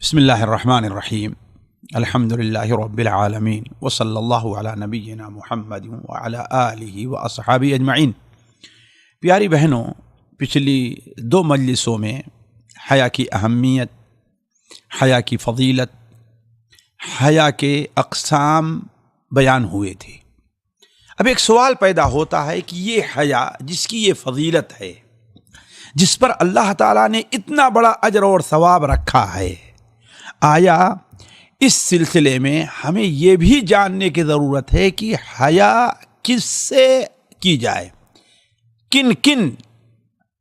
بسم اللہ الرحمن الرحیم الحمد للہ رب العالمین وصلی اللہ علی نبینا محمد وعلی آلہ واصحابہ اجمعین۔ پیاری بہنوں، پچھلی دو مجلسوں میں حیا کی اہمیت، حیا کی فضیلت، حیا کے اقسام بیان ہوئے تھے۔ اب ایک سوال پیدا ہوتا ہے کہ یہ حیا جس کی یہ فضیلت ہے، جس پر اللہ تعالیٰ نے اتنا بڑا اجر اور ثواب رکھا ہے، آیا اس سلسلے میں ہمیں یہ بھی جاننے کی ضرورت ہے کہ حیا کس سے کی جائے، کن کن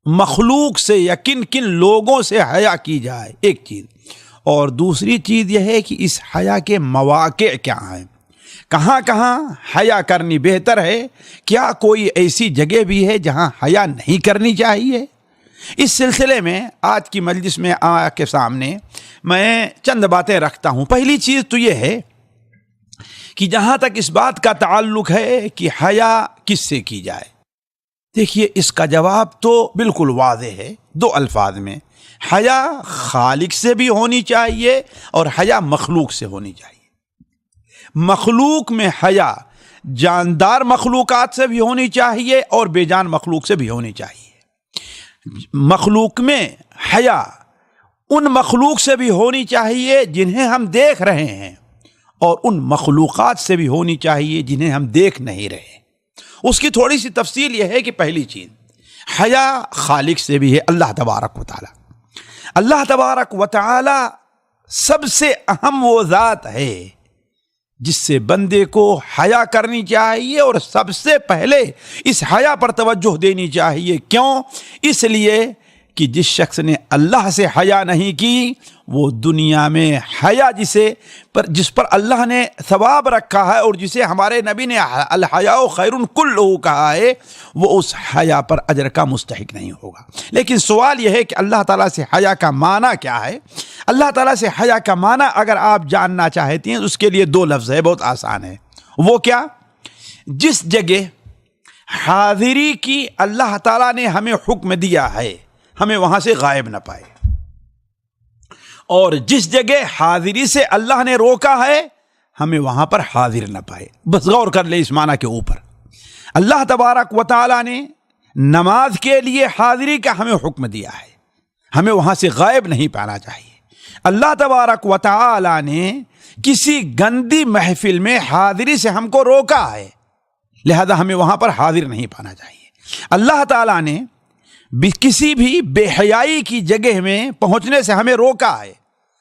مخلوق سے یا کن کن لوگوں سے حیا کی جائے، ایک چیز۔ اور دوسری چیز یہ ہے کہ اس حیا کے مواقع کیا ہیں، کہاں کہاں حیا کرنی بہتر ہے، کیا کوئی ایسی جگہ بھی ہے جہاں حیا نہیں کرنی چاہیے۔ اس سلسلے میں آج کی مجلس میں آپ کے سامنے میں چند باتیں رکھتا ہوں۔ پہلی چیز تو یہ ہے کہ جہاں تک اس بات کا تعلق ہے کہ حیا کس سے کی جائے، دیکھیے اس کا جواب تو بالکل واضح ہے، دو الفاظ میں۔ حیا خالق سے بھی ہونی چاہیے اور حیا مخلوق سے ہونی چاہیے۔ مخلوق میں حیا جاندار مخلوقات سے بھی ہونی چاہیے اور بے جان مخلوق سے بھی ہونی چاہیے۔ مخلوق میں حیا ان مخلوق سے بھی ہونی چاہیے جنہیں ہم دیکھ رہے ہیں، اور ان مخلوقات سے بھی ہونی چاہیے جنہیں ہم دیکھ نہیں رہے۔ اس کی تھوڑی سی تفصیل یہ ہے کہ پہلی چیز، حیا خالق سے بھی ہے، اللہ تبارک و تعالی۔ اللہ تبارک و تعالی سب سے اہم وہ ذات ہے جس سے بندے کو حیا کرنی چاہیے، اور سب سے پہلے اس حیا پر توجہ دینی چاہیے۔ کیوں؟ اس لیے کہ جس شخص نے اللہ سے حیا نہیں کی، وہ دنیا میں حیا جس پر اللہ نے ثواب رکھا ہے اور جسے ہمارے نبی نے الحیاء خیر کلہ کہا ہے، وہ اس حیا پر اجر کا مستحق نہیں ہوگا۔ لیکن سوال یہ ہے کہ اللہ تعالیٰ سے حیا کا معنی کیا ہے؟ اللہ تعالیٰ سے حیا کا معنی اگر آپ جاننا چاہتے ہیں، اس کے لیے دو لفظ ہے، بہت آسان ہے۔ وہ کیا؟ جس جگہ حاضری کی اللہ تعالیٰ نے ہمیں حکم دیا ہے، ہمیں وہاں سے غائب نہ پائے، اور جس جگہ حاضری سے اللہ نے روکا ہے، ہمیں وہاں پر حاضر نہ پائے۔ بس غور کر لیں اس معنی کے اوپر۔ اللہ تبارک و تعالیٰ نے نماز کے لیے حاضری کا ہمیں حکم دیا ہے، ہمیں وہاں سے غائب نہیں پانا چاہیے۔ اللہ تبارک و تعالیٰ نے کسی گندی محفل میں حاضری سے ہم کو روکا ہے، لہذا ہمیں وہاں پر حاضر نہیں پانا چاہیے۔ اللہ تعالیٰ نے کسی بھی بے حیائی کی جگہ میں پہنچنے سے ہمیں روکا ہے،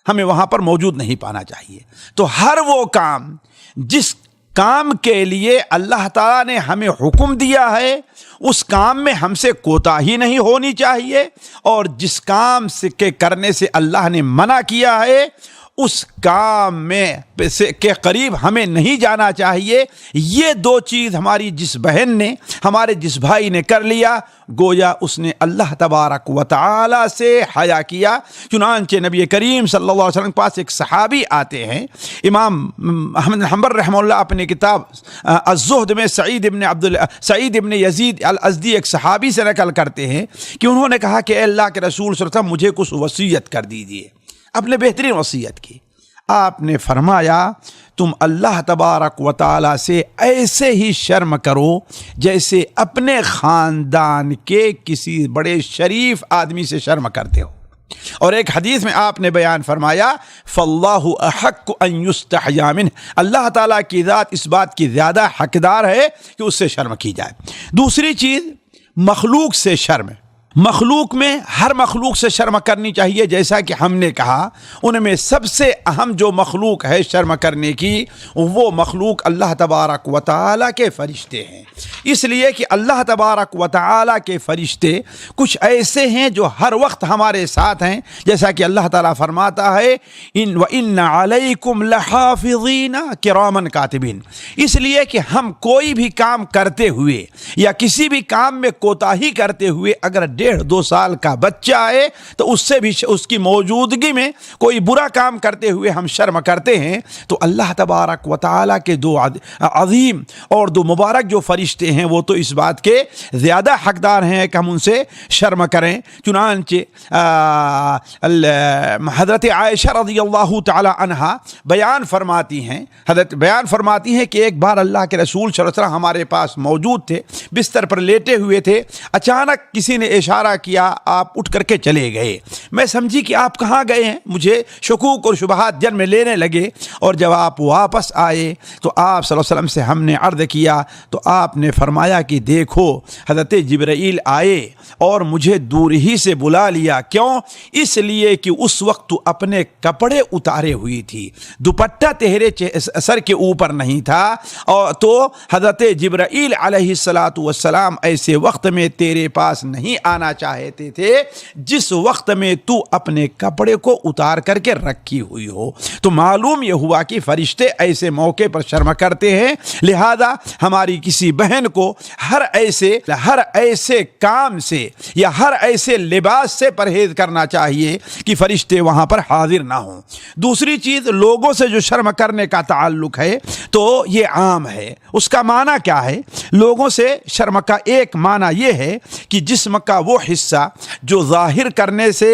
ہمیں وہاں پر موجود نہیں پانا چاہیے۔ تو ہر وہ کام جس کام کے لیے اللہ تعالیٰ نے ہمیں حکم دیا ہے، اس کام میں ہم سے کوتاہی نہیں ہونی چاہیے، اور جس کام کے کرنے سے اللہ نے منع کیا ہے، اس کام میں کے قریب ہمیں نہیں جانا چاہیے۔ یہ دو چیز ہماری جس بہن نے، ہمارے جس بھائی نے کر لیا، گویا اس نے اللہ تبارک و تعالی سے حیا کیا۔ چنانچہ نبی کریم صلی اللہ علیہ وسلم کے پاس ایک صحابی آتے ہیں، امام احمد بن حنبل رحمہ اللہ اپنے کتاب الزہد میں سعید ابن یزید الازدی ایک صحابی سے نقل کرتے ہیں کہ انہوں نے کہا کہ اے اللہ کے رسول صلی اللہ علیہ وسلم، مجھے کچھ وصیت کر دیجیے۔ اپنے بہترین وصیت کی۔ آپ نے فرمایا، تم اللہ تبارک و تعالی سے ایسے ہی شرم کرو جیسے اپنے خاندان کے کسی بڑے شریف آدمی سے شرم کرتے ہو۔ اور ایک حدیث میں آپ نے بیان فرمایا، فاللہ احق ان یستحیا منہ، اللہ تعالیٰ کی ذات اس بات کی زیادہ حقدار ہے کہ اس سے شرم کی جائے۔ دوسری چیز، مخلوق سے شرم۔ مخلوق میں ہر مخلوق سے شرم کرنی چاہیے، جیسا کہ ہم نے کہا ان میں سب سے اہم جو مخلوق ہے شرم کرنے کی، وہ مخلوق اللہ تبارک و تعالیٰ کے فرشتے ہیں۔ اس لیے کہ اللہ تبارک و تعالیٰ کے فرشتے کچھ ایسے ہیں جو ہر وقت ہمارے ساتھ ہیں، جیسا کہ اللہ تعالیٰ فرماتا ہے، وَإِنَّ عَلَيْكُمْ لَحَافِظِينَ كِرَامًا كَاتِبِينَ۔ اس لیے کہ ہم کوئی بھی کام کرتے ہوئے یا کسی بھی کام میں کوتاہی کرتے ہوئے اگر 1.5-2 سال کا بچہ ہے تو اس سے بھی اس کی موجودگی میں کوئی برا کام کرتے ہوئے ہم شرم کرتے ہیں، تو اللہ تبارک و تعالیٰ کے 2 عظیم اور 2 مبارک جو فرشتے ہیں وہ تو اس بات کے زیادہ حقدار ہیں کہ ہم ان سے شرم کریں۔ چنانچہ حضرت عائشہ رضی اللہ تعالی عنہا بیان فرماتی ہیں کہ ایک بار اللہ کے رسول صلی اللہ علیہ وسلم ہمارے پاس موجود تھے، بستر پر لیٹے ہوئے تھے، اچانک کسی نے اشارہ کیا، آپ اٹھ کر کے چلے گئے۔ میں سمجھی کہ آپ کہاں گئے ہیں، مجھے شکوک اور شبہات جنم لینے لگے، اور جب آپ واپس آئے تو آپ صلی اللہ علیہ وسلم سے ہم نے عرض کیا تو آپ نے فرمایا کہ دیکھو حضرت جبرائیل آئے اور مجھے دور ہی سے بلا لیا، کیوں؟ اس لیے کہ اس وقت تو اپنے کپڑے اتارے ہوئی تھی، دوپٹہ تیرے سر کے اوپر نہیں تھا، اور تو حضرت جبرائیل علیہ السلام ایسے وقت میں تیرے پاس نہیں آنا چاہتے تھے جس وقت میں تو اپنے کپڑے کو اتار کر کے رکھی ہوئی ہو۔ تو معلوم یہ ہوا کہ فرشتے ایسے موقع پر شرم کرتے ہیں، لہذا ہماری کسی بہن کو ہر ایسے کام سے یا ہر ایسے لباس سے پرہیز کرنا چاہیے کہ فرشتے وہاں پر حاضر نہ ہوں۔ دوسری چیز، لوگوں سے جو شرم کرنے کا تعلق ہے تو یہ عام ہے۔ اس کا معنی کیا ہے؟ لوگوں سے شرم کا ایک معنی یہ ہے کہ جسم کا وہ حصہ جو ظاہر کرنے سے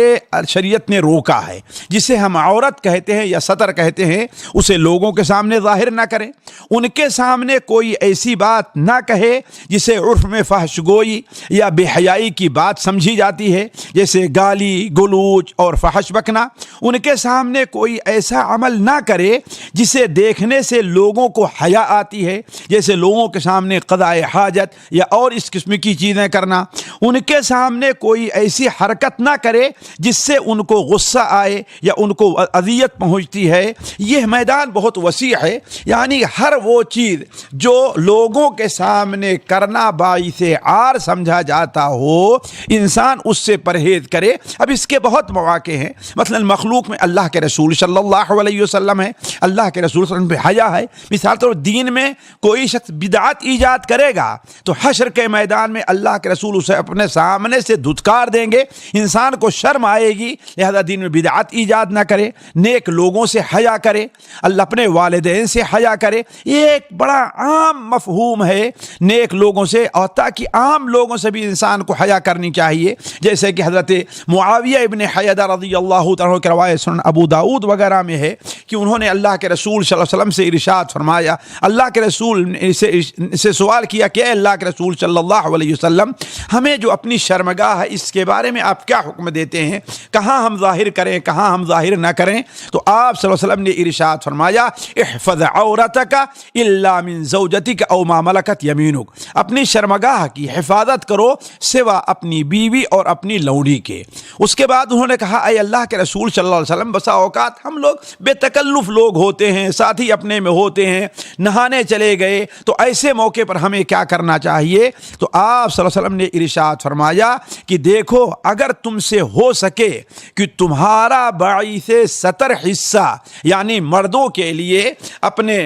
شریعت نے روکا ہے، جسے ہم عورت کہتے ہیں یا ستر کہتے ہیں، اسے لوگوں کے سامنے ظاہر نہ کریں، ان کے سامنے کوئی ایسی بات نہ کہے جسے عرف میں فحش گوئی یا بے حیائی کی بات سمجھی جاتی ہے، جیسے گالی گلوچ اور فحش بکنا۔ ان کے سامنے کوئی ایسا عمل نہ کرے جسے دیکھنے سے لوگوں کو حیا آتی ہے، جیسے لوگوں کے سامنے قضاء حاجت یا اور اس قسم کی چیزیں کرنا۔ ان کے سامنے کوئی ایسی حرکت نہ کرے جس سے ان کو غصہ آئے یا ان کو اذیت پہنچتی ہے۔ یہ میدان بہت وسیع ہے، یعنی ہر وہ چیز جو لوگوں کے سامنے کرنا باعث عار سمجھا جاتا ہو، انسان اس سے پرہیز کرے۔ اب اس کے بہت مواقع ہیں، مثلا مخلوق میں اللہ کے رسول صلی اللہ علیہ وسلم ہے، اللہ کے رسول صلی اللہ علیہ وسلم پہ حیا ہے۔ مثال طور دین میں کوئی شخص بدعت ایجاد کرے گا تو حشر کے میدان میں اللہ کے رسول اسے اپنے سامنے سے دھتکار دیں گے، انسان کو شرم آئے گی، لہذا دین میں بدعت ایجاد نہ کرے، نیک لوگوں سے حیا کرے، اللہ اپنے والدین سے حیا کرے۔ یہ ایک بڑا عام مفہوم ہے نیک لوگوں سے، اور تاکہ عام لوگوں سے بھی انسان کو حیا کرنی چاہیے، جیسے کہ حضرت معاویہ ابن حیدہ رضی اللہ تعالیٰ کی روایت سنن ابو داؤد وغیرہ میں ہے کہ انہوں نے اللہ کے رسول صلی اللہ علیہ وسلم سے ارشاد فرمایا، اللہ کے رسول نے سے سوال کیا کہ اے اللہ کے رسول صلی اللہ علیہ وسلم، ہمیں جو اپنی شرمگاہ ہے اس کے بارے میں آپ کیا حکم دیتے ہیں، کہاں ہم ظاہر کریں کہاں ہم ظاہر نہ کریں؟ تو آپ صلی اللہ علیہ وسلم نے ارشاد فرمایا، احفظ عورتک الا من زوجتک او ما ملکت یمینک، اپنی شرمگاہ کی حفاظت کرو سوا اپنی بیوی اور اپنی لونڈی کے۔ اس کے بعد انہوں نے کہا، اے اللہ کے رسول صلی اللہ علیہ وسلم، بسا اوقات ہم لوگ بے تکلف لوگ ہوتے ہیں، ساتھی اپنے میں ہوتے ہیں، نہانے چلے گئے، تو ایسے موقع پر ہمیں کیا کرنا چاہیے؟ تو آپ صلی اللہ علیہ وسلم نے ارشاد فرمایا کہ دیکھو، اگر تم سے ہو سکے کہ تمہارا باعث ستر حصہ، یعنی مردوں کے لیے اپنے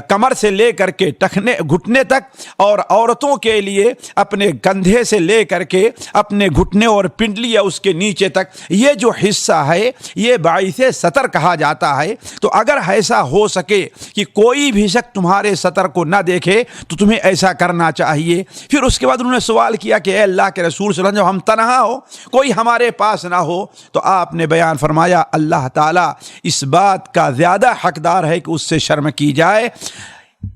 کمر سے لے کر کے ٹخنے گھٹنے تک، اور عورتوں کے لیے اپنے کندھے سے لے کر کے اپنے گھٹنے اور پنڈلی یا اس کے نیچے تک، یہ جو حصہ ہے یہ باعث ستر کہا جاتا ہے۔ تو اگر ایسا ہو سکے کہ کوئی بھی شخص تمہارے ستر کو نہ دیکھے تو تمہیں ایسا کرنا چاہیے۔ پھر اس کے بعد انہوں نے سوال کیا کہ اے اللہ کے رسول صلی اللہ علیہ وسلم، جب ہم تنہا ہو، کوئی ہمارے پاس نہ ہو، تو آپ نے بیان فرمایا اللہ تعالیٰ اس بات کا زیادہ حقدار ہے کہ اس سے شرم کی جائے۔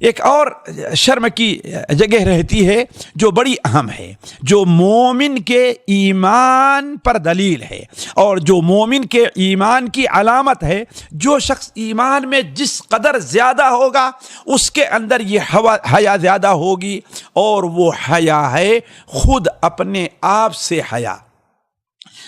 ایک اور شرم کی جگہ رہتی ہے جو بڑی اہم ہے، جو مومن کے ایمان پر دلیل ہے اور جو مومن کے ایمان کی علامت ہے۔ جو شخص ایمان میں جس قدر زیادہ ہوگا اس کے اندر یہ حیا زیادہ ہوگی، اور وہ حیا ہے خود اپنے آپ سے حیا۔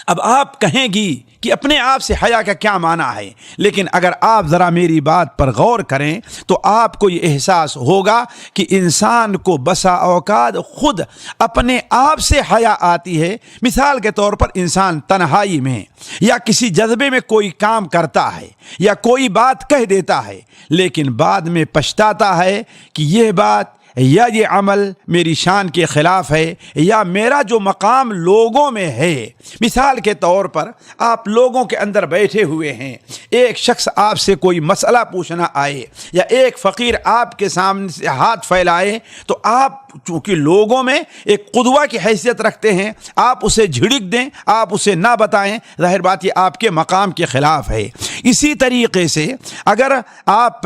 اب آپ کہیں گی کہ اپنے آپ سے حیا کا کیا معنی ہے، لیکن اگر آپ ذرا میری بات پر غور کریں تو آپ کو یہ احساس ہوگا کہ انسان کو بسا اوقات خود اپنے آپ سے حیا آتی ہے۔ مثال کے طور پر انسان تنہائی میں یا کسی جذبے میں کوئی کام کرتا ہے یا کوئی بات کہہ دیتا ہے، لیکن بعد میں پچھتاتا ہے کہ یہ بات یا یہ عمل میری شان کے خلاف ہے یا میرا جو مقام لوگوں میں ہے. مثال کے طور پر آپ لوگوں کے اندر بیٹھے ہوئے ہیں, ایک شخص آپ سے کوئی مسئلہ پوچھنا آئے یا ایک فقیر آپ کے سامنے سے ہاتھ پھیلائے, تو آپ چونکہ لوگوں میں ایک قدوہ کی حیثیت رکھتے ہیں, آپ اسے جھڑک دیں, آپ اسے نہ بتائیں, ظاہر بات یہ آپ کے مقام کے خلاف ہے. اسی طریقے سے اگر آپ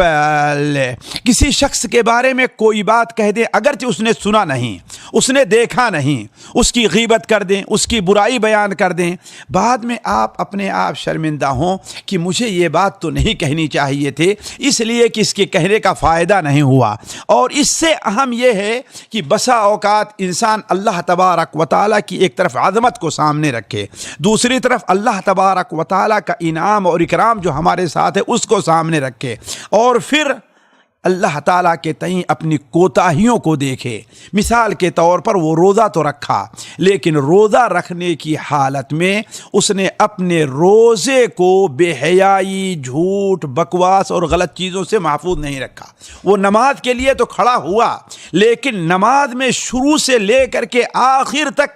کسی شخص کے بارے میں کوئی بات کہہ دیں, اگرچہ اس نے سنا نہیں, اس نے دیکھا نہیں, اس کی غیبت کر دیں, اس کی برائی بیان کر دیں, بعد میں آپ اپنے آپ شرمندہ ہوں کہ مجھے یہ بات تو نہیں کہنی چاہیے تھے, اس لیے کہ اس کے کہنے کا فائدہ نہیں ہوا. اور اس سے اہم یہ ہے کہ بسا اوقات انسان اللہ تبارک و تعالیٰ کی ایک طرف عظمت کو سامنے رکھے, دوسری طرف اللہ تبارک و تعالیٰ کا انعام اور اکرام جو ہمارے ساتھ ہے اس کو سامنے رکھے, اور پھر اللہ تعالیٰ کے تئیں اپنی کوتاہیوں کو دیکھے. مثال کے طور پر وہ روزہ تو رکھا, لیکن روزہ رکھنے کی حالت میں اس نے اپنے روزے کو بے حیائی, جھوٹ, بکواس اور غلط چیزوں سے محفوظ نہیں رکھا. وہ نماز کے لیے تو کھڑا ہوا, لیکن نماز میں شروع سے لے کر کے آخر تک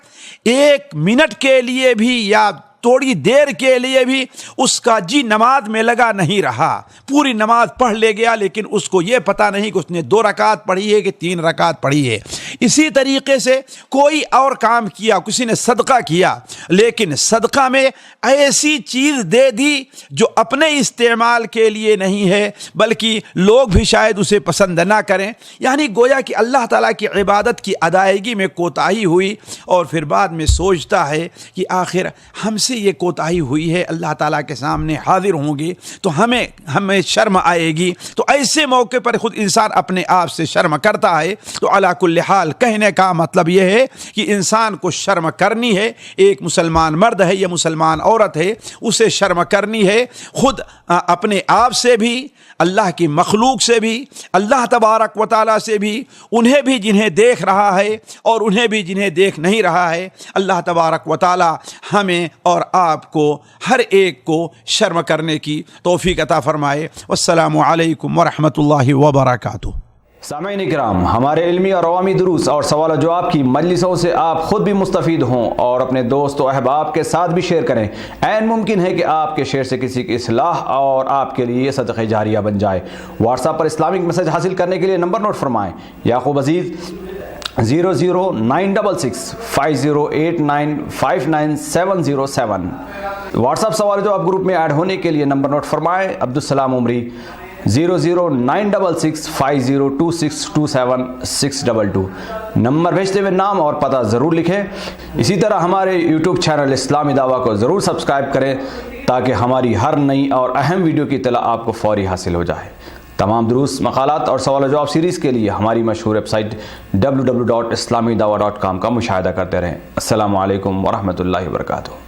1 منٹ کے لیے بھی یا تھوڑی دیر کے لیے بھی اس کا جی نماز میں لگا نہیں رہا. پوری نماز پڑھ لے گیا, لیکن اس کو یہ پتہ نہیں کہ اس نے 2 رکعت پڑھی ہے کہ 3 رکعت پڑھی ہے. اسی طریقے سے کوئی اور کام کیا, کسی نے صدقہ کیا, لیکن صدقہ میں ایسی چیز دے دی جو اپنے استعمال کے لیے نہیں ہے, بلکہ لوگ بھی شاید اسے پسند نہ کریں. یعنی گویا کہ اللہ تعالیٰ کی عبادت کی ادائیگی میں کوتاہی ہوئی, اور پھر بعد میں سوچتا ہے کہ آخر ہم سے یہ کوتاہی ہوئی ہے, اللہ تعالیٰ کے سامنے حاضر ہوں گے تو ہمیں شرم آئے گی. تو ایسے موقع پر خود انسان اپنے آپ سے شرم کرتا ہے. تو علی کل حال کہنے کا مطلب یہ ہے کہ انسان کو شرم کرنی ہے. ایک مسلمان مرد ہے یا مسلمان عورت ہے, اسے شرم کرنی ہے, خود اپنے آپ سے بھی, اللہ کی مخلوق سے بھی, اللہ تبارک و تعالیٰ سے بھی, انہیں بھی جنہیں دیکھ رہا ہے اور انہیں بھی جنہیں دیکھ نہیں رہا ہے. اللہ تبارک و تعالیٰ ہمیں اور آپ کو ہر ایک کو شرم کرنے کی توفیق عطا فرمائے. والسلام علیکم ورحمۃ اللہ وبرکاتہ. سامعین اکرام، ہمارے علمی اور عوامی دروس اور سوال و جواب کی مجلسوں سے آپ خود بھی مستفید ہوں اور اپنے دوست و احباب کے ساتھ بھی شیئر کریں. عین ممکن ہے کہ آپ کے شیئر سے کسی کی اصلاح اور آپ کے لیے صدقہ جاریہ بن جائے. واٹس ایپ پر اسلامک میسج حاصل کرنے کے لیے نمبر نوٹ فرمائیں: یعقوب عزیز 0096650895977. واٹس ایپ سوال جو آپ گروپ میں ایڈ ہونے کے لیے نمبر نوٹ فرمائیں: عبدالسلام عمری 0096650262762. نمبر بھیجتے ہوئے نام اور پتہ ضرور لکھیں. اسی طرح ہمارے یوٹیوب چینل اسلامی دعویٰ کو ضرور سبسکرائب کریں تاکہ ہماری ہر نئی اور اہم ویڈیو کی اطلاع آپ کو فوری حاصل ہو جائے. تمام دروس، مقالات اور سوال و جواب سیریز کے لیے ہماری مشہور ویب سائٹ www.islamidawah.com کا مشاہدہ کرتے رہیں. السلام علیکم ورحمۃ اللہ وبرکاتہ.